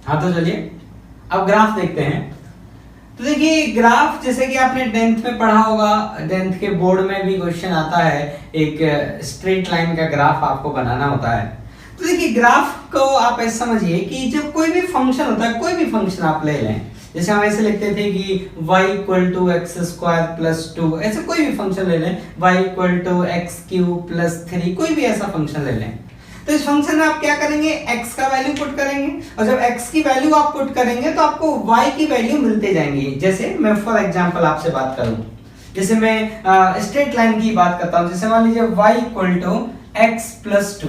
हाँ तो चलिए अब ग्राफ देखते हैं। तो देखिए ग्राफ जैसे कि आपने 10th में पढ़ा होगा, 10th के बोर्ड में भी क्वेश्चन आता है, एक स्ट्रेट लाइन का ग्राफ आपको बनाना होता है। तो देखिए ग्राफ को आप ऐसा समझिए कि जब कोई भी फंक्शन होता है, कोई भी फंक्शन आप ले लें, जैसे हम ऐसे लिखते थे कि y = x² + 2, ऐसे कोई भी फंक्शन ले लें, y = x³ + 3, कोई भी ऐसा फंक्शन ले लें। तो इस फंक्शन में आप क्या करेंगे, x का वैल्यू पुट करेंगे, और जब x की वैल्यू आप पुट करेंगे तो आपको y की वैल्यू मिलते जाएंगी। जैसे मैं फॉर एग्जांपल आपसे बात करूं, जैसे मैं स्ट्रेट लाइन की बात करता हूं, जैसे मान लीजिए y = x + 2,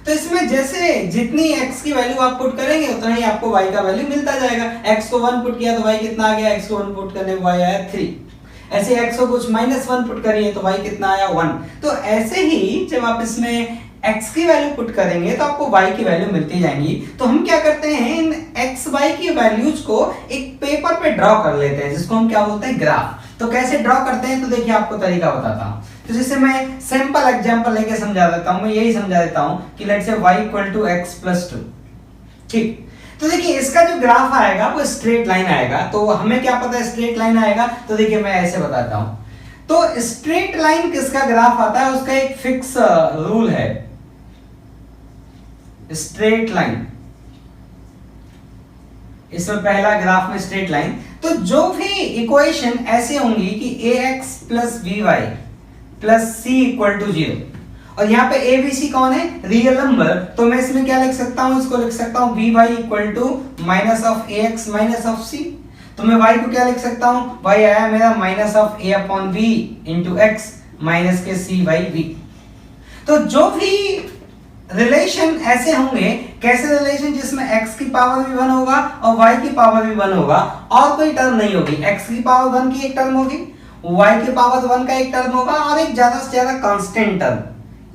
तो इसमें जैसे जितनी x की वैल्यू आप पुट करेंगे उतना ही आपको y का वैल्यू मिलता जाएगा। x को 1 पुट किया तो y कितना आ गया, x को 1 पुट करने पर y आया 3। ऐसे x को कुछ -1 पुट करिए तो y कितना आया 1। तो ऐसे ही जब आप इसमें x की वैल्यू पुट करेंगे तो आपको y की वैल्यू मिलती जाएंगी। तो हम क्या करते हैं, इन x y की वैल्यूज को एक पेपर पे ड्रॉ कर लेते हैं, जिसको हम क्या बोलते हैं, ग्राफ। तो कैसे ड्रॉ करते हैं, तो देखिए आपको तरीका बताता हूं। तो जैसे मैं सिंपल एग्जांपल लेके समझा देता हूं, मैं यही समझा देता हूं कि लेट्स से y = x + 2, ठीक। तो देखिए इसका जो ग्राफ आएगा वो स्ट्रेट लाइन आएगा। तो हमें क्या पता है स्ट्रेट लाइन आएगा, तो देखिए मैं ऐसे बताता हूं। तो स्ट्रेट लाइन किसका ग्राफ आता है, उसका एक फिक्स रूल है, स्ट्रेट लाइन। इसमें पहला ग्राफ में स्ट्रेट लाइन, तो जो भी इक्वेशन ऐसे होंगी कि ax + by + c = 0, और यहाँ पे a b c कौन है, रियल नंबर, तो मैं इसमें क्या लिख सकता हूं, इसको लिख सकता हूं by = -(ax - c)। तो मैं y को क्या लिख सकता हूं, y आया मेरा -(a/v × x - c/v)। तो जो भी रिलेशन ऐसे होंगे, कैसे रिलेशन, जिसमें x की पावर भी 1 होगा और y की पावर भी 1 होगा, और कोई टर्म नहीं होगी। x की पावर 1 की एक टर्म होगी, y की पावर 1 का एक टर्म होगा, और एक ज्यादा से ज्यादा कांस्टेंट टर्म।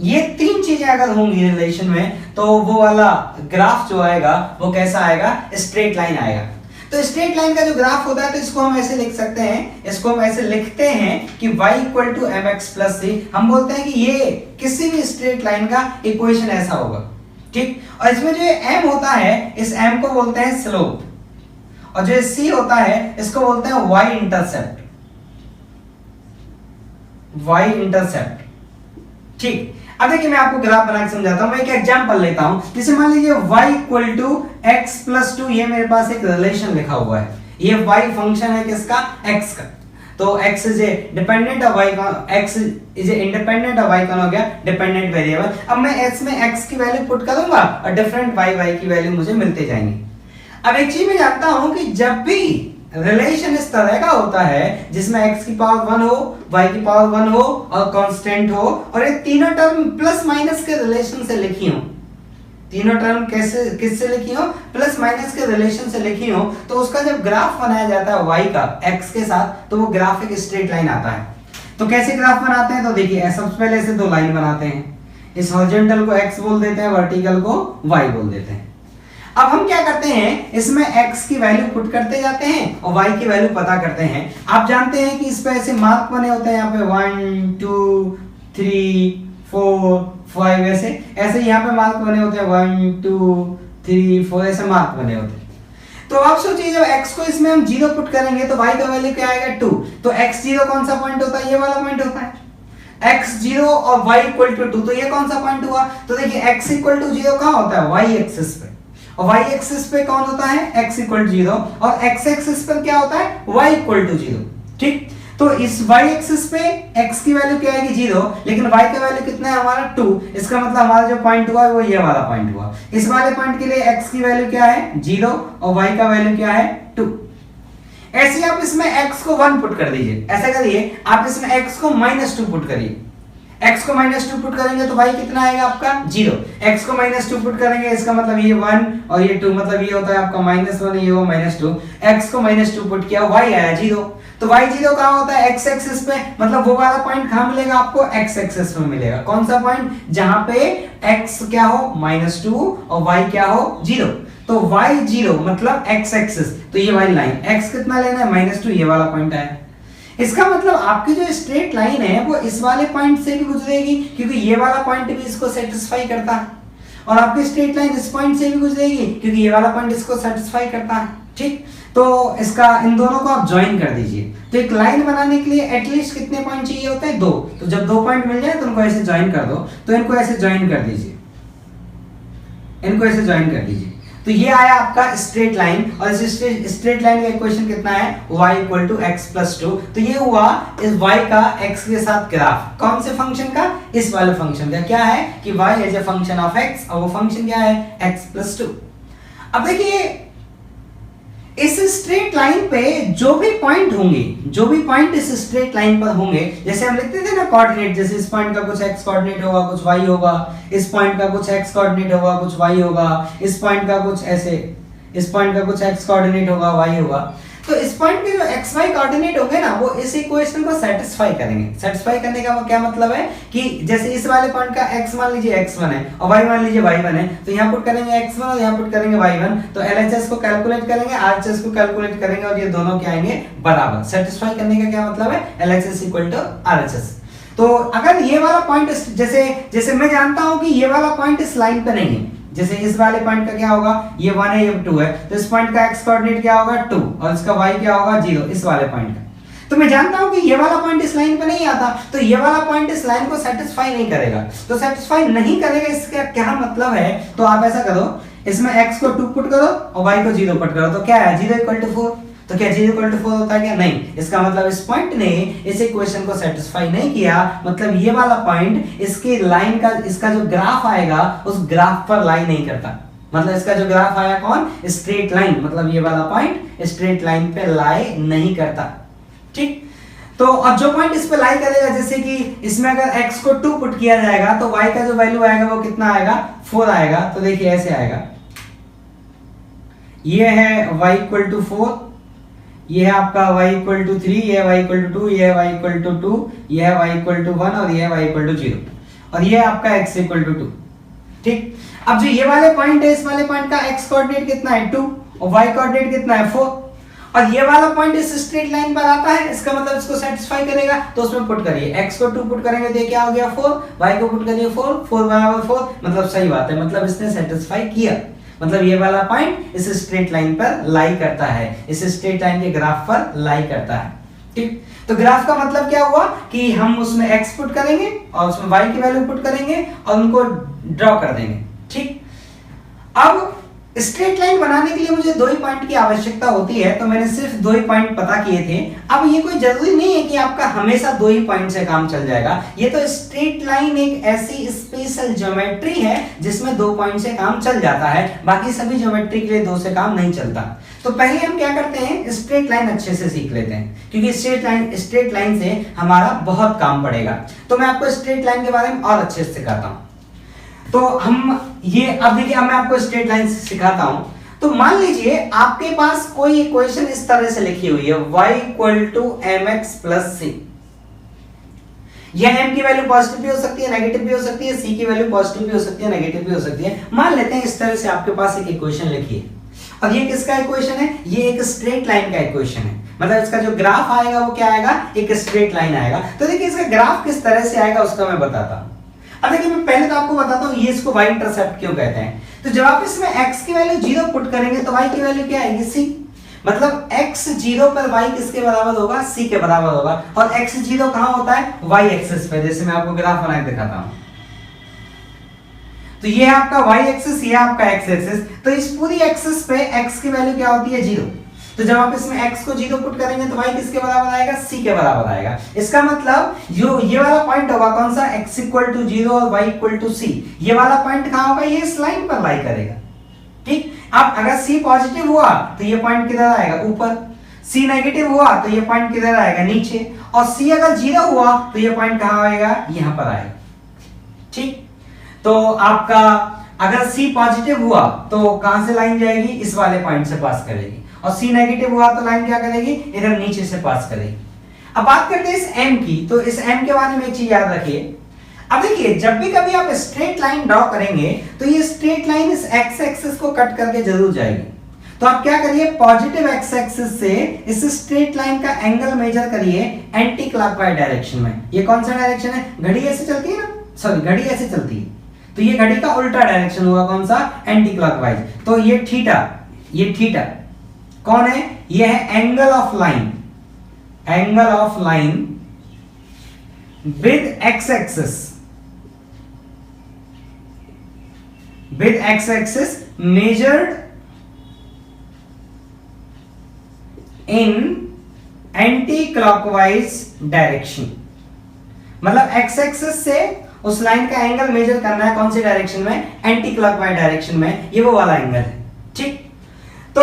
ये तीन चीजें अगर होंगी रिलेशन में, तो वो वाला ग्राफ जो आएगा वो कैसा आएगा, स्ट्रेट लाइन आएगा। तो स्ट्रेट लाइन का जो ग्राफ होता है, तो इसको हम ऐसे लिख सकते हैं, इसको हम ऐसे लिखते हैं कि y = mx + c। हम बोलते हैं कि ये किसी भी स्ट्रेट लाइन का इक्वेशन ऐसा होगा, ठीक। और इसमें जो m होता है, इस m को बोलते हैं स्लोप, और जो c होता है इसको बोलते हैं y इंटरसेप्ट, ठीक। अब देखिए मैं आपको ग्राफ बना के समझाता हूं। मैं एक एग्जांपल लेता हूं, जैसे मान लीजिए y = x + 2, ये मेरे पास एक रिलेशन लिखा हुआ है। ये y फंक्शन है किसका, x का। तो x is a dependent of y, x is a independent of y, कौन हो गया, डिपेंडेंट वेरिएबल। अब मैं इसमें x की वैल्यू पुट करूंगा और डिफरेंट y की वैल्यू मुझे मिलते जाएंगी। अब एक चीज मैं जानता हूं कि जब भी रिलेशन इस तरह का होता है जिसमें x की पावर 1 हो, y की पावर 1 हो और कांस्टेंट हो, और ये तीनों टर्म प्लस माइनस के रिलेशन से लिखी हो, तीनों टर्म कैसे किससे लिखी हो, प्लस माइनस के रिलेशन से लिखी हो, तो उसका जब ग्राफ बनाया जाता है y का x के साथ, तो वो ग्राफ एक स्ट्रेट लाइन आता है। तो कैसे ग्राफ बनाते हैं, तो देखिए सबसे पहले ऐसे दो लाइन बनाते हैं, इस हॉरिजॉन्टल को x बोल देते हैं, वर्टिकल को y बोल देते हैं। अब हम क्या करते हैं, इसमें x की वैल्यू पुट करते जाते हैं और y की वैल्यू पता करते हैं। आप जानते हैं कि इस पे ऐसे मार्क बने होते हैं, यहाँ पे 1 2 3 4 5, ऐसे यहाँ पे मार्क बने होते हैं, 1 2 3 4, ऐसे मार्क बने होते हैं। तो आप सोचिए जब x को इसमें हम 0 पुट करेंगे तो y का वैल्यू क्या आएगा, 2। तो x0 कौन सा पॉइंट होता है, ये वाला पॉइंट होता है। x0 और y = 2, तो ये कौन सा पॉइंट हुआ, तो देखिए x = 0 कहाँ होता है, y एक्सिस पे, और y एक्सिस पे कौन होता है, x = 0, और x एक्सिस पर क्या होता है, y = 0, ठीक। तो इस y एक्सिस पे x की वैल्यू क्या आएगी, 0, लेकिन y का वैल्यू कितना है हमारा, 2। इसका मतलब हमारा जो पॉइंट हुआ वो ये वाला पॉइंट हुआ। इस वाले पॉइंट के लिए x की वैल्यू क्या है, 0, और y का वैल्यू क्या है, 2। ऐसे आप इसमें x को 1 पुट कर दीजिए, ऐसा करिए आप इसमें x को -2 पुट करिए। x को -2 पुट करेंगे तो y कितना आएगा आपका, 0। x को -2 पुट करेंगे, इसका मतलब ये 1 और ये 2, मतलब ये होता है आपका -1, ये हो -2। x को -2 पुट किया, y आया 0। तो y0 कहाँ होता है, x एक्सिस पे, मतलब वो वाला पॉइंट कहाँ मिलेगा आपको, x एक्सिस में मिलेगा। कौन सा पॉइंट, जहां पे x क्या हो, -2 और y क्या हो, 0। तो y0 मतलब x एक्सिस, तो ये वाली लाइन x कितना लेना है, -2, ये वाला पॉइंट आया। इसका मतलब आपकी जो स्ट्रेट लाइन है वो इस वाले पॉइंट से भी गुजरेगी, क्योंकि ये वाला पॉइंट भी इसको सेटिस्फाई करता है। और आपकी स्ट्रेट लाइन इस पॉइंट से भी गुजरेगी क्योंकि ये वाला पॉइंट इसको सेटिस्फाई करता है। ठीक, तो इसका इन दोनों को आप ज्वाइन कर दीजिए। तो एक लाइन बनाने के लिए एटलीस्ट कितने पॉइंट चाहिए होते हैं? 2। तो जब 2 पॉइंट मिल जाए तो उनको ऐसे ज्वाइन कर दो। तो इनको ऐसे ज्वाइन कर दीजिए, इनको ऐसे ज्वाइन कर दीजिए। तो ये आया आपका स्ट्रेट लाइन, और इस स्ट्रेट लाइन का इक्वेशन कितना है? y = x + 2। तो ये हुआ इस y का x के साथ ग्राफ। कौन से फंक्शन का? इस वाले फंक्शन का। क्या है कि y as a function of x, और वो फंक्शन क्या है? x + 2। अब देखिए इस स्ट्रेट लाइन पे जो भी पॉइंट होंगे, जो भी पॉइंट इस स्ट्रेट लाइन पर होंगे, जैसे हम लिखते थे ना कोऑर्डिनेट, जैसे इस पॉइंट का कुछ x कोऑर्डिनेट होगा, कुछ y होगा, इस पॉइंट का कुछ x कोऑर्डिनेट होगा, कुछ y होगा, इस पॉइंट का कुछ ऐसे, इस पॉइंट का कुछ x कोऑर्डिनेट होगा, y होगा। तो इस पॉइंट के जो x y कोऑर्डिनेट होंगे ना, वो इस इक्वेशन को सेटिस्फाई करेंगे। सेटिस्फाई करने का क्या मतलब है कि जैसे इस वाले पॉइंट का x मान लीजिए x1 है और y मान लीजिए y1 है, तो यहाँ पुट करेंगे x1 और यहाँ पुट करेंगे y1, तो LHS को कैलकुलेट करेंगे, RHS को कैलकुलेट करेंगे, और ये दोनों क्या आएंगे? बराबर। सेटिस्फाई करने का क्या मतलब है? LHS = RHS। तो अगर ये वाला पॉइंट जैसे मैं जानता हूं कि ये वाला पॉइंट इस लाइन पे नहीं है, जैसे इस वाले पॉइंट का क्या होगा? ये 1 है, ये 2 है, तो इस पॉइंट का x कोऑर्डिनेट क्या होगा? 2, और इसका y क्या होगा? 0, इस वाले पॉइंट का। तो मैं जानता हूं कि ये वाला पॉइंट इस लाइन पे नहीं आता, तो ये वाला पॉइंट इस लाइन को सेटिस्फाई नहीं करेगा। तो सेटिस्फाई नहीं करेगा इसका क्या मतलब है? तो आप ऐसा करो, इसमें x को 2 पुट करो और y को 0 पुट करो, तो क्या है? 0 = 4। तो क्या 0 = 4 होता है क्या? नहीं। इसका मतलब इस पॉइंट ने इस इक्वेशन को सेटिस्फाई नहीं किया, मतलब ये वाला पॉइंट इसकी लाइन का, इसका जो ग्राफ आएगा उस ग्राफ पर लाई नहीं करता। मतलब इसका जो ग्राफ आया कौन? स्ट्रेट लाइन, मतलब ये वाला पॉइंट स्ट्रेट लाइन पे लाई नहीं करता। ठीक, तो अब जो पॉइंट इस पे लाई करेगा, जैसे कि इसमें अगर x को 2 पुट किया जाएगा तो y का जो वैल्यू आएगा वो कितना आएगा? 4 आएगा। तो देखिए ऐसे आएगा, ये है y = 4, ये है आपका y = 3, ये है y = 2, ये है y = 2, ये है y = 1 और ये है y = 0, और ये है आपका x = 2। ठीक, अब जो ये वाले पॉइंट है, इस वाले पॉइंट का x कोऑर्डिनेट कितना है? 2, और y कोऑर्डिनेट कितना है? 4, और ये वाला पॉइंट इस स्ट्रेट लाइन पर आता है, इसका मतलब इसको सेटिस्फाई करेगा। तो उसमें पुट करिए, x को 2 पुट करेंगे तो ये क्या हो गया? 4, y को पुट करिए 4, 4 = 4, मतलब सही बात है, मतलब इसने सेटिस्फाई किया। मतलब ये वाला पॉइंट इस स्ट्रेट लाइन पर लाई करता है, इस स्ट्रेट लाइन के ग्राफ पर लाई करता है। ठीक, तो ग्राफ का मतलब क्या हुआ कि हम उसमें x पुट करेंगे और उसमें y की वैल्यू पुट करेंगे और उनको ड्रॉ कर देंगे। ठीक, अब स्ट्रेट लाइन बनाने के लिए मुझे 2 ही पॉइंट की आवश्यकता होती है, तो मैंने सिर्फ 2 ही पॉइंट पता किए थे। अब ये कोई जरूरी नहीं है कि आपका हमेशा 2 ही पॉइंट से काम चल जाएगा। ये तो स्ट्रेट लाइन एक ऐसी स्पेशल ज्योमेट्री है जिसमें 2 पॉइंट से काम चल जाता है, बाकी सभी ज्योमेट्री के लिए 2 से काम नहीं चलता। तो पहले हम क्या करते हैं, स्ट्रेट लाइन अच्छे से सीख लेते हैं, क्योंकि स्ट्रेट लाइन से हमारा बहुत काम पड़ेगा। तो मैं आपको स्ट्रेट लाइन के बारे में और अच्छे से सिखाता हूँ। तो हम ये अब देखिए, अब मैं आपको स्ट्रेट लाइन सिखाता हूं। तो मान लीजिए आपके पास कोई इक्वेशन इस तरह से लिखी हुई है, y = mx + c। यह m की वैल्यू पॉजिटिव भी हो सकती है, नेगेटिव भी हो सकती है, c की वैल्यू पॉजिटिव भी हो सकती है, नेगेटिव भी हो सकती है। मान लेते हैं इस तरह से आपके पास एक इक्वेशन लिखी है। अब ये किसका इक्वेशन है? ये एक स्ट्रेट लाइन का इक्वेशन है, मतलब इसका जो ग्राफ आएगा वो क्या आएगा? एक स्ट्रेट लाइन आएगा। तो देखिए इसका ग्राफ किस तरह से आएगा उसका मैं बताता हूं। अब देखिए मैं पहले तो आपको बताता हूं ये इसको y इंटरसेप्ट क्यों कहते हैं। तो जब आप इसमें x की वैल्यू 0 पुट करेंगे तो y की वैल्यू क्या आएगी? c। मतलब x 0 पर y किसके बराबर होगा? c के बराबर होगा। और x 0 कहां होता है? y एक्सिस पे, जैसे मैं आपको ग्राफ बना के दिखाता हूं। तो ये है आपका y एक्सिस, ये है आपका x एक्सिस। तो इस पूरी एक्सिस पे x की वैल्यू क्या होती है? 0। तो जब आप इसमें x को 0 पुट करेंगे तो y किसके बराबर आएगा? c के बराबर आएगा। इसका मतलब जो ये वाला पॉइंट होगा कौन सा? x = 0 और y = c। ये वाला पॉइंट कहां होगा? ये इस लाइन पर लाई करेगा। ठीक, अब अगर c पॉजिटिव हुआ तो ये पॉइंट किधर आएगा? ऊपर। c नेगेटिव हुआ तो ये पॉइंट किधर आएगा? नीचे। और c अगर 0 हुआ तो ये पॉइंट कहां आएगा? यहां पर आएगा। ठीक, तो आपका अगर c पॉजिटिव हुआ तो कहां से लाइन जाएगी? इस वाले पॉइंट से पास करेगी। और c नेगेटिव हुआ तो लाइन क्या करेगी? इधर नीचे से पास करेगी। अब बात करते हैं इस m की। तो इस m के बारे में एक चीज याद रखिए। अब देखिए जब भी कभी आप स्ट्रेट लाइन ड्रॉ करेंगे तो ये स्ट्रेट लाइन इस x एक्सिस को कट करके जरूर जाएगी। तो आप क्या करिए, पॉजिटिव x एक्सिस से इस स्ट्रेट लाइन का एंगल मेजर करिए एंटी क्लॉकवाइज डायरेक्शन में। ये कौन सा डायरेक्शन है? घड़ी ऐसे चलती है ना, सॉरी घड़ी ऐसे चलती है, तो ये घड़ी का उल्टा डायरेक्शन हुआ, कौन सा, एंटी क्लॉकवाइज। तो ये थीटा कौन है, ये है angle of line, angle of line with x axis measured in anti clockwise direction. मतलब एक्स एक्सिस से उस लाइन का एंगल मेजर करना है, कौन सी डायरेक्शन में, एंटी क्लॉकवाइज डायरेक्शन में, ये वो वाला एंगल है। ठीक, तो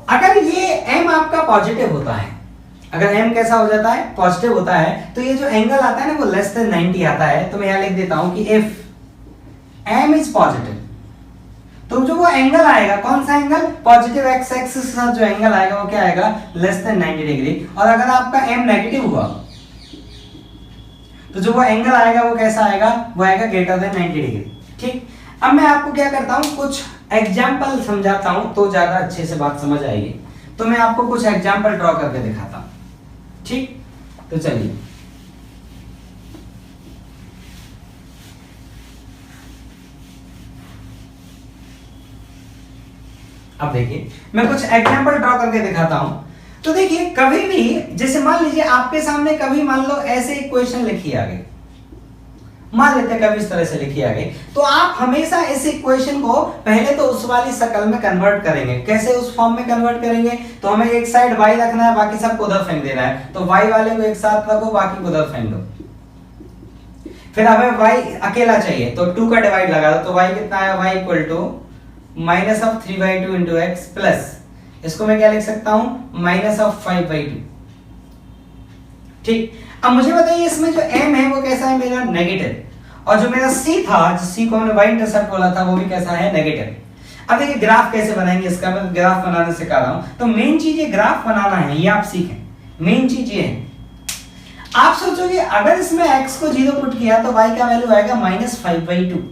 अगर ये m आपका पॉजिटिव होता है, अगर m कैसा हो जाता है, पॉजिटिव होता है, तो ये जो एंगल आता है ना वो लेस देन 90 आता है। तो मैं यहां लिख देता हूं कि इफ m इज पॉजिटिव, तो जो वो एंगल आएगा, कौन सा एंगल, पॉजिटिव एक्स एक्सिस के साथ जो एंगल आएगा वो क्या आएगा, लेस देन 90 डिग्री। और अगर आपका m नेगेटिव हुआ तो जो वो एंगल आएगा वो कैसा आएगा, वो आएगा ग्रेटर देन 90 डिग्री। ठीक, अब मैं आपको क्या करता हूं, कुछ एग्जाम्पल समझाता हूं तो ज्यादा अच्छे से बात समझ आएगी। तो मैं आपको कुछ एग्जाम्पल ड्रॉ करके दिखाता हूं। ठीक, तो चलिए, अब देखिए मैं कुछ एग्जाम्पल ड्रॉ करके दिखाता हूं। तो देखिए कभी भी, जैसे मान लीजिए आपके सामने कभी मान लो ऐसे इक्वेशन लिखी आ गई, मान लेते हैं कभी इस तरह से लिखी आ गई, तो आप हमेशा इस इक्वेशन को पहले तो उस वाली शक्ल में कन्वर्ट करेंगे। कैसे उस फॉर्म में कन्वर्ट करेंगे, तो हमें एक साइड y रखना है, बाकी सबको उधर फेंक देना है। तो y वाले को एक साथ रखो, बाकी को उधर फेंक दो। फिर हमें y अकेला चाहिए, तो 2 का डिवाइड लगा दो, तो y कितना आया, y equal to minus of 3/2 into x plus, इसको मैं क्या लिख सकता हूं, माइनस ऑफ 5/2। ठीक, अब मुझे बताइए इसमें जो m है वो कैसा है, मेरा नेगेटिव, और जो मेरा c था, जो c को हमने y इंटरसेप्ट बोला था, वो भी कैसा है, नेगेटिव। अब देखिए ग्राफ कैसे बनाएंगे इसका, मैं ग्राफ बनाने सिखा रहा हूं। तो मेन चीज ये ग्राफ बनाना है, ये आप सीखें, मेन चीज ये है। आप सोचोगे अगर इसमें x को 0 पुट किया तो y का वैल्यू आएगा -5/2।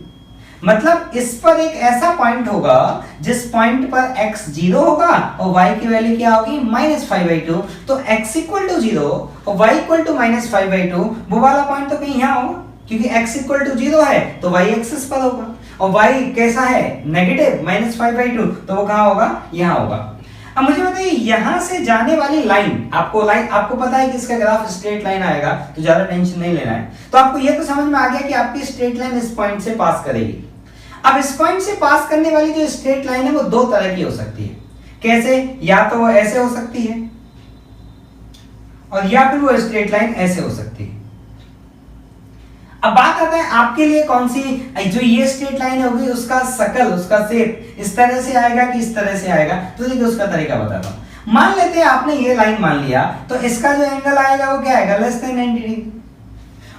मतलब इस पर एक ऐसा पॉइंट होगा जिस पॉइंट पर x 0 होगा और y की वैल्यू क्या होगी, -5/2। तो x इक्वल टू 0 और y इक्वल टू -5/2, वो वाला पॉइंट तो कहीं यहां होगा, क्योंकि x इक्वल टू 0 है तो y एक्सिस पर होगा, और y कैसा है, नेगेटिव, -5/2, तो वो कहां होगा, यहां होगा। अब मुझे बताइए यहां से जाने वाली लाइन, आपको पता है कि इसका ग्राफ स्ट्रेट लाइन आएगा, तो ज्यादा टेंशन नहीं लेना है। तो आपको ये तो समझ में आ गया कि आपकी स्ट्रेट लाइन इस पॉइंट से पास करेगी। अब इस पॉइंट से पास करने वाली जो स्ट्रेट लाइन है वो दो तरह की हो सकती है। कैसे, या तो वो ऐसे हो सकती है, और या फिर वो स्ट्रेट लाइन ऐसे हो सकती है। अब बात आता है आपके लिए कौन सी, जो ये स्ट्रेट लाइन होगी उसका शकल, उसका शेप इस तरह से आएगा कि इस तरह से आएगा। तो देखिए उसका तरीका बताता हूं। मान लेते हैं आपने ये लाइन मान लिया, तो इसका जो एंगल आएगा वो क्या आएगा, लेस देन 90 डिग्री।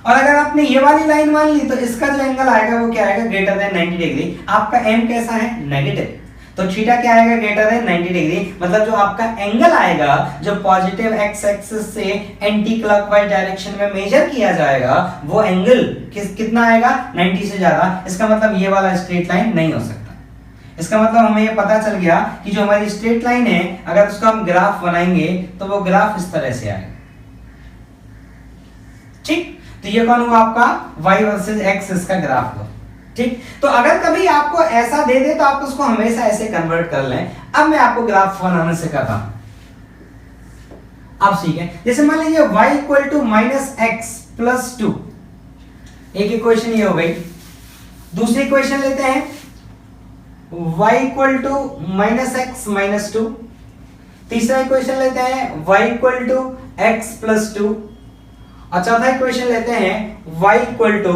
और अगर आपने ये वाली लाइन मान ली तो इसका जो एंगल आएगा वो क्या आएगा, ग्रेटर देन 90 डिग्री। आपका m कैसा है, नेगेटिव, तो थीटा क्या आएगा, ग्रेटर देन 90 डिग्री। मतलब जो आपका एंगल आएगा, जो पॉजिटिव x एक्सिस से एंटी क्लॉकवाइज डायरेक्शन में मेजर किया जाएगा, वो एंगल कितना आएगा, 90 से ज्यादा। इसका मतलब ये वाला स्ट्रेट लाइन नहीं हो सकता। इसका मतलब हमें ये पता चल गया कि जो हमारी स्ट्रेट लाइन है, अगर उसका हम ग्राफ बनाएंगे तो वो ग्राफ इस तरह से आएगा। ठीक, तो ये कौन हुआ आपका y वर्सेस x इसका ग्राफ हुआ। ठीक, तो अगर कभी आपको ऐसा दे दे तो आप उसको हमेशा ऐसे कन्वर्ट कर लें। अब मैं आपको ग्राफ बनाना सिखाता हूं, आप सीखें। जैसे मान लीजिए y equal to -x plus 2, एक इक्वेशन ये हो गई। दूसरी इक्वेशन लेते हैं y equal to -x minus 2। तीसरा इक्वेशन लेते हैं y equal to x plus 2। और चौथा इक्वेशन लेते हैं y equal to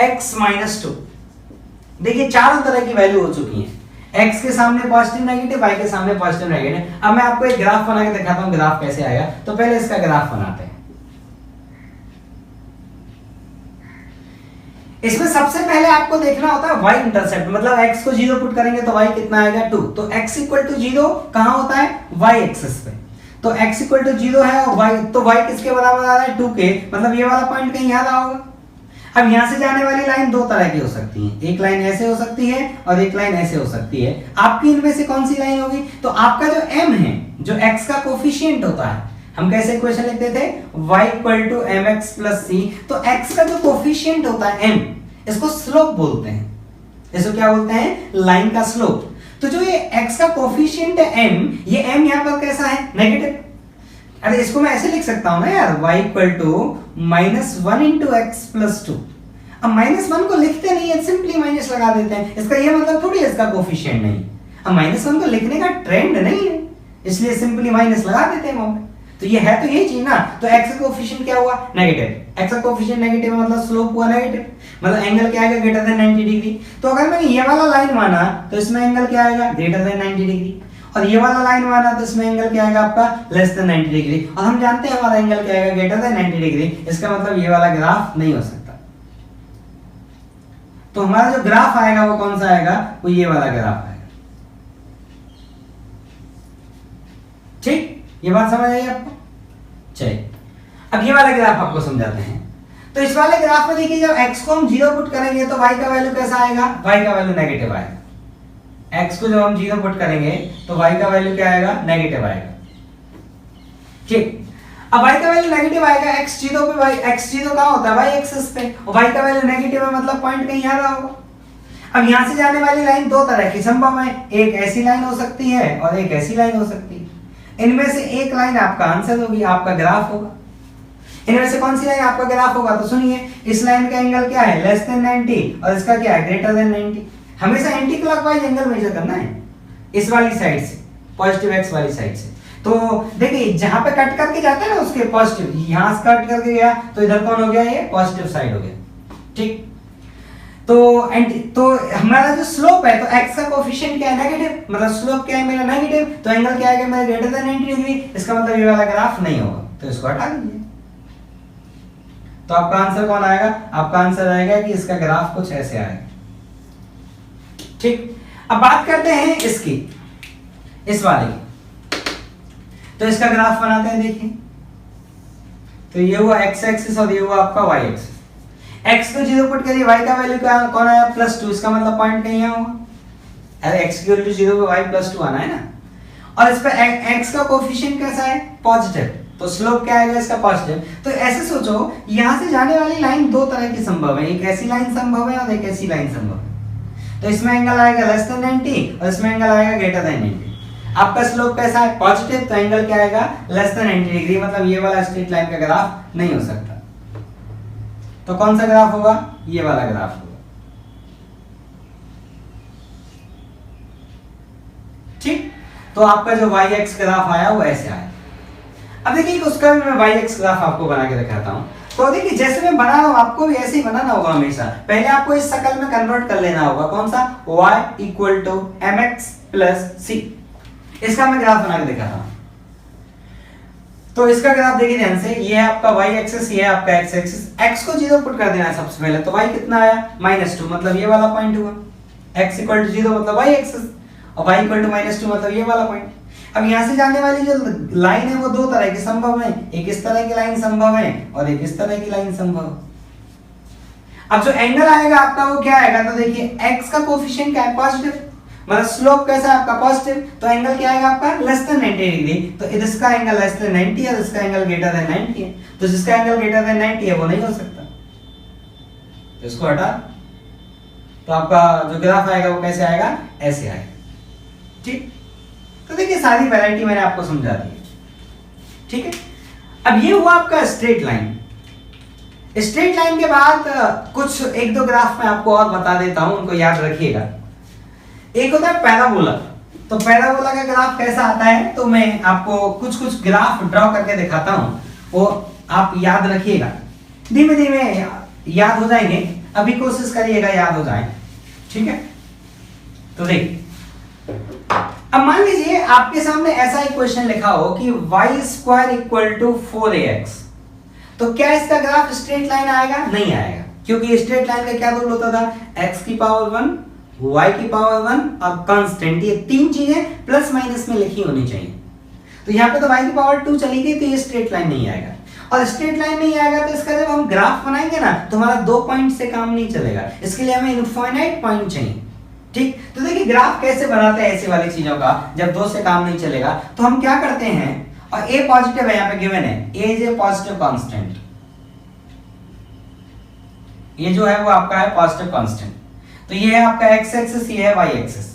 x minus 2। देखिए चारों तरह की वैल्यू हो चुकी है, x के सामने पॉजिटिव नेगेटिव, y के सामने पॉजिटिव नेगेटिव। अब मैं आपको एक ग्राफ बना के दिखाता हूं ग्राफ कैसे आएगा। तो पहले इसका ग्राफ बनाते हैं। इसमें सबसे पहले आपको देखना होता है y इंटरसेप्ट, मतलब x को 0 पुट करेंगे तो y कितना आएगा, 2। तो x इक्वल टू 0 कहां होता है, y एक्सिस पे। तो x इक्वल टू 0 है और y, तो y किसके बराबर आ रहा है, 2 के। मतलब ये वाला पॉइंट कहीं यहां रहा होगा। अब यहां से जाने वाली लाइन दो तरह की हो सकती है, एक लाइन ऐसे हो सकती है और एक लाइन ऐसे हो सकती है। आपकी इनमें से कौन सी लाइन होगी, तो आपका जो m है, जो x का कोफिशिएंट होता है, हम कैसे इक्वेशन लिखते थे, y equal to mx plus c। तो x का जो कोफिशिएंट होता है m, इसको स्लोप बोलते हैं। इसको क्या बोलते हैं? लाइन का स्लोप। तो जो ये x का कोफिशिएंट है m, ये m यहां पर कैसा है? नेगेटिव। अरे इसको मैं ऐसे लिख सकता हूं ना यार, y equal to -1 into x plus 2। अब -1 को लिखते नहीं है, सिंपली माइनस लगा देते हैं। इसका ये मतलब थोड़ी इसका कोफिशिएंट नहीं। अब -1 को लिखने का ट्रेंड नहीं है, इसलिए सिंपली माइनस लगा देते हैं वहां पे। तो ये है तो यही चीज ना। तो x का कोफिशिएंट क्या हुआ? नेगेटिव। x का कोफिशिएंट नेगेटिव मतलब स्लोप हुआ नेगेटिव, मतलब एंगल क्या आएगा? Greater than 90 degree. तो अगर मैंने ये वाला लाइन माना तो इसमें एंगल क्या आएगा? Greater than 90 degree. और ये वाला लाइन माना तो इसमें एंगल क्या आएगा आपका? Less than 90 degree. और हम जानते हैं हमारा एंगल क्या आएगा? Greater than 90 degree. इसका मतलब ये वाला ग्राफ नहीं हो सकता। तो हमारा जो ग्राफ आएगा वो कौन सा आएगा? वो ये वाला ग्राफ आएगा। ठीक, ये बात समझ आई आपको? चलिए अब ये वाला ग्राफ आपको समझाते हैं। तो इस वाले ग्राफ में देखिए, जब x को हम 0 पुट करेंगे तो y का वैल्यू कैसा आएगा? y का वैल्यू नेगेटिव आएगा। x को जब हम 0 पुट करेंगे तो y का वैल्यू क्या आएगा? नेगेटिव आएगा। ठीक, अब y का वैल्यू नेगेटिव आएगा। x 0 पे x 0 कहां होता है? y एक्सिस पे। और y का वैल्यू नेगेटिव है मतलब पॉइंट कहीं आ रहा होगा। अब यहां से जाने वाली लाइन दो तरह की संभव है, एक ऐसी लाइन हो सकती है और एक ऐसी लाइन हो सकती है। इनमें से एक लाइन आपका आंसर होगी, आपका ग्राफ होगा। इनमें से कौन सी लाइन आपका ग्राफ होगा? तो सुनिए, इस लाइन का एंगल क्या है? लेस देन 90 और इसका क्या है? Greater than 90। हमेशा एंटी क्लॉकवाइज एंगल मेजर करना है इस वाली साइड से, पॉजिटिव एक्स वाली साइड से। तो देखिए जहां पे कट करके जाता है ना उसके पॉजिटिव, यहां से कट करके गया तो इधर कौन हो गया? ये पॉजिटिव साइड हो गया। ठीक, तो हमारा जो स्लोप है, तो x का कोफिशिएंट क्या है? नेगेटिव, मतलब स्लोप क्या है मेरा? नेगेटिव। तो एंगल क्या आएगा मेरा? Greater than 90 degree. इसका मतलब ये वाला ग्राफ नहीं होगा, तो इसको हटा दीजिए। तो आपका आंसर कौन आएगा? आपका आंसर आएगा कि इसका ग्राफ कुछ ऐसे आएगा। ठीक, अब बात करते हैं इसकी, इस वाले की। तो इसका ग्राफ बनाते हैं। देखिए, तो ये हुआ x एक्सिस और ये हुआ आपका y एक्सिस। x को 0 पुट करिए, y का वैल्यू क्या कौन आया? +2। इसका मतलब पॉइंट कहीं यहाँ होगा। अरे x की वैल्यू 0 पे y +2 आना है ना। और इस पे x का कोफिशिएंट कैसा है? पॉजिटिव। तो स्लोप क्या आएगा इसका? पॉजिटिव। तो ऐसे सोचो, यहां से जाने वाली लाइन दो तरह की संभव है, एक ऐसी लाइन संभव है और एक ऐसी लाइन संभव है। तो इसमें एंगल आएगा लेस देन 90 और इसमें एंगल आएगा ग्रेटर देन 90। आपका स्लोप कैसा है? पॉजिटिव। तो एंगल क्या आएगा? Less than 90 degree. मतलब ये वाला स्ट्रेट लाइन का ग्राफ नहीं हो सकता। तो कौन सा ग्राफ होगा? ये वाला ग्राफ होगा। ठीक, तो आपका जो y एक्स ग्राफ आया वो ऐसे आया। अब देखिए उसका भी मैं y एक्स ग्राफ आपको बना के दिखाता हूं। तो देखिए जैसे मैं बना रहा हूं आपको भी ऐसे ही बनाना होगा हमेशा। पहले आपको इस शक्ल में कन्वर्ट कर लेना होगा। कौन सा? y = mx + c। इसका मैं ग्राफ बना के दिखाता हूं। तो इसका ग्राफ देखिए ध्यान से, ये है आपका y एक्सिस, ये है आपका x एक्सिस। x को 0 पुट कर देना है सबसे पहले। तो y कितना आया? -2, मतलब ये वाला पॉइंट हुआ। x = 0 मतलब y एक्सिस और y = -2 मतलब ये वाला पॉइंट। अब यहां से जाने वाली जो लाइन है वो दो तरह की संभव है, एक इस तरह की लाइन संभव है और एक इस तरह की लाइन संभव है। अब जो एंगल आएगा आपका वो क्या आएगा? तो देखिए x का कोफिशिएंट क्या है? पॉजिटिव, मतलब स्लोप कैसा है आपका? पॉजिटिव। तो एंगल क्या आएगा आपका? Less than 90 degree. तो इसका एंगल लेस देन 90 और इसका एंगल ग्रेटर देन 90 है। तो जिसका एंगल ग्रेटर देन 90 है वो नहीं हो सकता, तो इसको हटा। तो आपका जो ग्राफ आएगा वो कैसे आएगा? ऐसे आएगा। ठीक, तो देखिए सारी वैरायटी मैंने आपको समझा दी। ठीक है, अब ये हुआ आपका स्ट्रेट लाइन। स्ट्रेट लाइन के बाद कुछ एक दो ग्राफ मैं आपको और बता देता हूं, उनको याद रखिएगा। एक होता है पैराबोला। तो पैराबोला का ग्राफ कैसा आता है, तो मैं आपको कुछ कुछ ग्राफ ड्रॉ करके दिखाता हूं, वो आप याद रखिएगा। धीमे धीमे याद हो जाएंगे, अभी कोशिश करिएगा याद हो जाए। ठीक है, तो देखिए अब मान लीजिए आपके सामने ऐसा एक क्वेश्चन लिखा हो कि y² = 4ax। तो क्या इसका ग्राफ स्ट्रेट लाइन आएगा? नहीं आएगा, क्योंकि स्ट्रेट लाइन का क्या रूल होता था? x की पावर 1, y की पावर 1 और कांस्टेंट, ये तीन चीजें प्लस माइनस में लिखी होनी चाहिए। तो यहाँ पे तो y की पावर 2 चली गई, तो ये स्ट्रेट लाइन नहीं आएगा। और स्ट्रेट लाइन नहीं आएगा तो इसका जब हम ग्राफ बनाएंगे ना, तो हमारा 2 पॉइंट से काम नहीं चलेगा। इसके लिए हमें इनफाइनाइट पॉइंट चाहिए। ठीक, तो देखिए ग्राफ कैसे बनाते हैं ऐसी वाली चीजों का, जब 2 से काम नहीं चलेगा तो हम क्या करते हैं, और a पॉजिटिव है, यहाँ पे गिवन है a is a positive constant, ये जो है वो आपका है पॉजिटिव कांस्टेंट। तो ये है आपका एक्स एक्सिस, ये है वाई एक्सिस।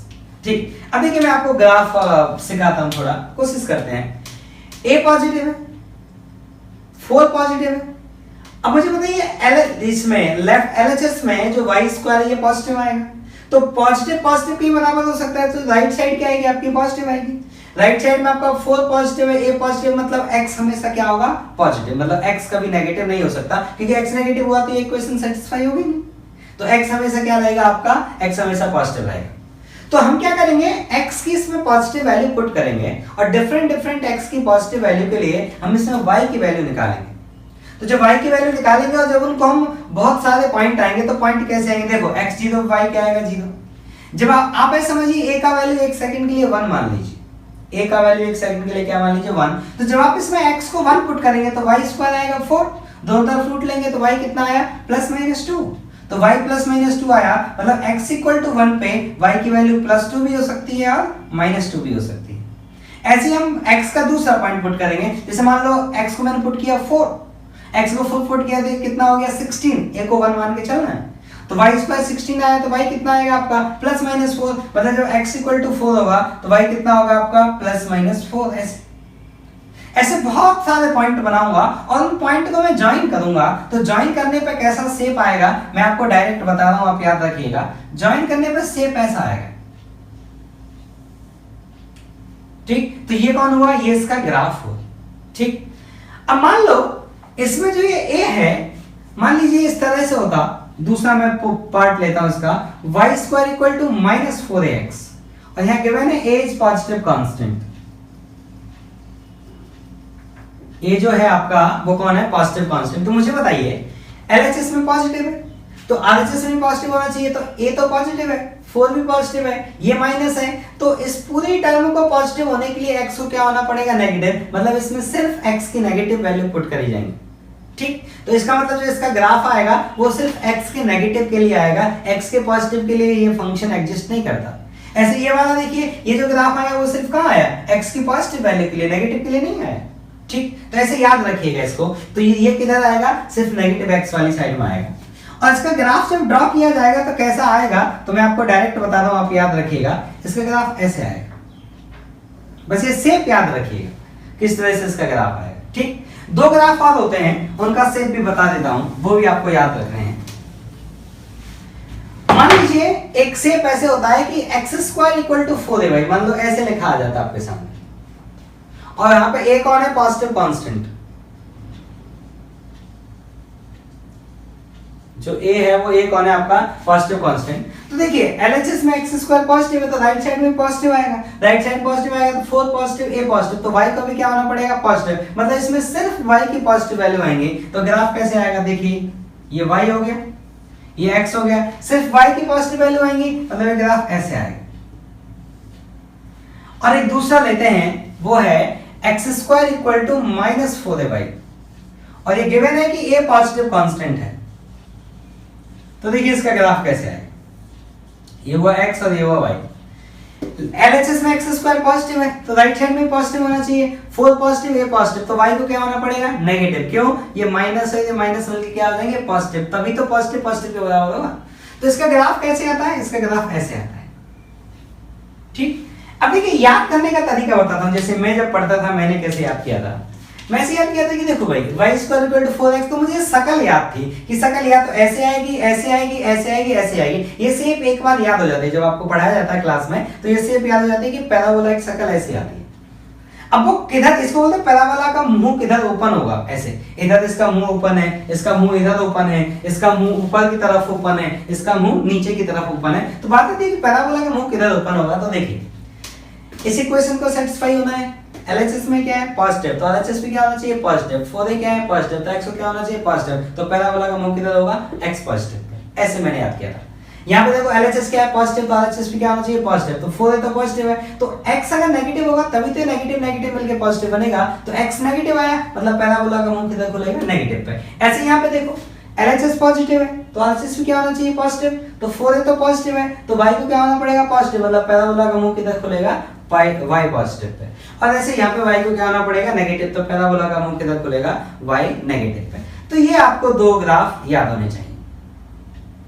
ठीक, अब देखिए मैं आपको ग्राफ सिखाता हूं, थोड़ा कोशिश करते हैं। ए पॉजिटिव है, 4 पॉजिटिव है। अब मुझे बताइए इसमें लेफ्ट एलएचएस में जो वाई स्क्वायर है ये पॉजिटिव आएगा, तो पॉजिटिव पॉजिटिव के बराबर हो सकता है, तो राइट साइड क्या आएगी आपकी? पॉजिटिव आएगी। राइट साइड में आपका 4 पॉजिटिव है, ए पॉजिटिव, मतलब x हमेशा क्या होगा? पॉजिटिव, मतलब x कभी नेगेटिव नहीं हो सकता, क्योंकि x नेगेटिव हुआ तो ये इक्वेशन सेटिस्फाई होगी नहीं। तो x हमेशा क्या रहेगा आपका? x हमेशा पॉजिटिव रहेगा। तो हम क्या करेंगे, x की इसमें पॉजिटिव वैल्यू पुट करेंगे और डिफरेंट डिफरेंट x की पॉजिटिव वैल्यू के लिए हम इसमें y की वैल्यू निकालेंगे। तो जब y की वैल्यू निकालेंगे और जब उनको हम बहुत सारे पॉइंट आएंगे, तो पॉइंट कैसे आएंगे? देखो x 0 y क्या आएगा? 0। जब आप ऐसे समझिए a का वैल्यू 1 सेकंड के लिए 1 मान लीजिए, a का वैल्यू 1 सेकंड के लिए क्या मान लीजिए? 1। तो जब आप इसमें x को 1 पुट करेंगे तो y स्क्वायर आएगा 4, दोनों तरफ रूट लेंगे तो y कितना आया? +-2। तो y +-2 आया, मतलब x इक्वल टू 1 पे y की वैल्यू +2 भी हो सकती है और -2 भी हो सकती है। ऐसे हम x का दूसरा पॉइंट पुट करेंगे, जैसे मान लो x को मैंने पुट किया 4, x को 4 पुट किया तो कितना हो गया? 16, a को 1 मान के चलना है, तो y स्क्वायर 16 आया, तो y कितना आएगा आपका? +-4, मतलब जब x इक्वल टू 4 होगा तो y कितना होगा आपका? +-4। ऐसे बहुत सारे पॉइंट बनाऊंगा और उन पॉइंट को मैं ज्वाइन करूंगा, तो ज्वाइन करने पे कैसा शेप आएगा मैं आपको डायरेक्ट बता रहा हूं, आप याद रखिएगा। ज्वाइन करने पे शेप ऐसा आएगा। ठीक, तो ये कौन हुआ? ये इसका ग्राफ हुआ। ठीक, अब मान लो इसमें जो ये a है, मान लीजिए इस तरह से होता, दूसरा मैं पार्ट लेता हूं इसका, y square equal to -4ax, और यहां गिवन है a इज पॉजिटिव कांस्टेंट। ये जो है आपका वो कौन है? Positive constant. तो मुझे बताइए एलएचएस में पॉजिटिव है तो आरएचएस में पॉजिटिव होना चाहिए, तो a तो पॉजिटिव है, 4 भी पॉजिटिव है, ये माइनस है, तो इस पूरी टर्म को पॉजिटिव होने के लिए x को क्या होना पड़ेगा? नेगेटिव, मतलब इसमें सिर्फ x की नेगेटिव वैल्यू पुट करी जाएंगी। ठीक, तो इसका मतलब जो इसका ग्राफ आएगा वो सिर्फ x के नेगेटिव के लिए आएगा, x के पॉजिटिव के लिए ये फंक्शन एग्जिस्ट नहीं करता। ऐसे ये वाला देखिए, ये जो ग्राफ आया वो सिर्फ कहां आया? x की पॉजिटिव वैल्यू के लिए, नेगेटिव के लिए नहीं आया। ठीक, तो ऐसे याद रखिएगा इसको। तो ये किधर आएगा? सिर्फ नेगेटिव x वाली साइड में आएगा। और इसका ग्राफ जब ड्रॉ किया जाएगा तो कैसा आएगा, तो मैं आपको डायरेक्ट बता रहा हूं, आप याद रखिएगा। इसका ग्राफ ऐसे आएगा, बस ये शेप याद रखिएगा किस तरह से इसका ग्राफ आएगा। ठीक, 2 ग्राफ और होते हैं, उनका शेप भी बता देता हूं, वो भी आपको याद रखने हैं। मान लीजिए एक शेप ऐसे होता है कि x² इक्वल टू 4 है भाई, मान लो ऐसे लिखा आ जाता है आपके सामने, और यहां पे a कौन है? Positive constant. जो a है वो a कौन है आपका? Positive constant. तो देखिए एलएचएस में x² पॉजिटिव है तो राइट साइड में पॉजिटिव आएगा, राइट साइड पॉजिटिव आएगा तो 4 पॉजिटिव, a पॉजिटिव, तो y को भी क्या होना पड़ेगा? पॉजिटिव, मतलब इसमें सिर्फ y की पॉजिटिव वैल्यू आएंगी। तो ग्राफ कैसे आएगा? देखिए ये y हो गया, ये x हो गया, सिर्फ y की पॉजिटिव वैल्यू आएंगी, मतलब ये ग्राफ ऐसे आएगा। और एक दूसरा लेते हैं, वो है x² इक्वल टू -4 है भाई, और ये गिवन है कि a पॉजिटिव कांस्टेंट है। तो देखिए इसका ग्राफ कैसे है, ये हुआ x और ये हुआ y। एलएचएस में x² पॉजिटिव है तो राइट साइड में पॉजिटिव होना चाहिए, 4 पॉजिटिव, a पॉजिटिव, तो y को क्या होना पड़ेगा? नेगेटिव। क्यों? ये माइनस है, ये माइनस मिलके क्या हो जाएंगे? पॉजिटिव, तभी तो पॉजिटिव पॉजिटिव के बराबर होगा। तो इसका ग्राफ कैसे आता है? इसका ग्राफ ऐसे आता है। ठीक, अब देखिए याद करने का तरीका बताता हूं। जैसे मैं जब पढ़ता था मैंने कैसे याद किया था, मैं ऐसे याद किया था कि देखो भाई y square equal to 4x, तो मुझे शकल याद थी कि शकल या तो ऐसे आएगी, ऐसे आएगी, ऐसे आएगी, ऐसे आएगी। ये शेप एक बार याद हो जाती है, जब आपको पढ़ाया जाता है क्लास में तो ये शेप याद हो जाती है कि पैराबोला की शकल ऐसे आती है। अब वो किधर, इसको बोलते हैं पैराबोला का मुंह किधर ओपन होगा, ऐसे इधर इसका मुंह ओपन है, इसका मुंह इधर ओपन है, इसका मुंह ऊपर की तरफ ओपन है, इसका मुंह नीचे की तरफ ओपन है। तो बात आती है कि पैराबोला का मुंह किधर ओपन होगा। तो देखिए इस इक्वेशन को सेटिस्फाई होना है, एलएचएस में क्या है? पॉजिटिव, तो एलएचएस में क्या होना चाहिए? पॉजिटिव। 4a क्या है? पॉजिटिव, तो x को क्या होना चाहिए? पॉजिटिव, तो पैराबोला का मुंह किधर होगा? x positive pay. ऐसे मैंने याद किया था। यहाँ पे देखो एलएचएस क्या है? पॉजिटिव, तो एलएचएस भी क्या होना चाहिए? पॉजिटिव, तो 4a तो पॉजिटिव है, तो x अगर नेगेटिव होगा तभी तो नेगेटिव नेगेटिव मिलके पॉजिटिव बनेगा। तो x नेगेटिव आया, मतलब पैराबोला का मुंह किधर खुलेगा? नेगेटिव पे। ऐसे यहाँ पे देखो एलएचएस पॉजिटिव है तो एलएचएस भी क्या होना चाहिए? पॉजिटिव, तो 4a तो पॉजिटिव है, तो y को क्या होना पड़ेगा? पॉजिटिव, मतलब पैराबोला का मुंह किधर खुलेगा? y positive pay. और ऐसे यहाँ पे y को क्या होना पड़ेगा? नेगेटिव, तो पैराबोला का मुंह किधर खुलेगा? y नेगेटिव पे। तो ये आपको 2 ग्राफ याद होने चाहिए।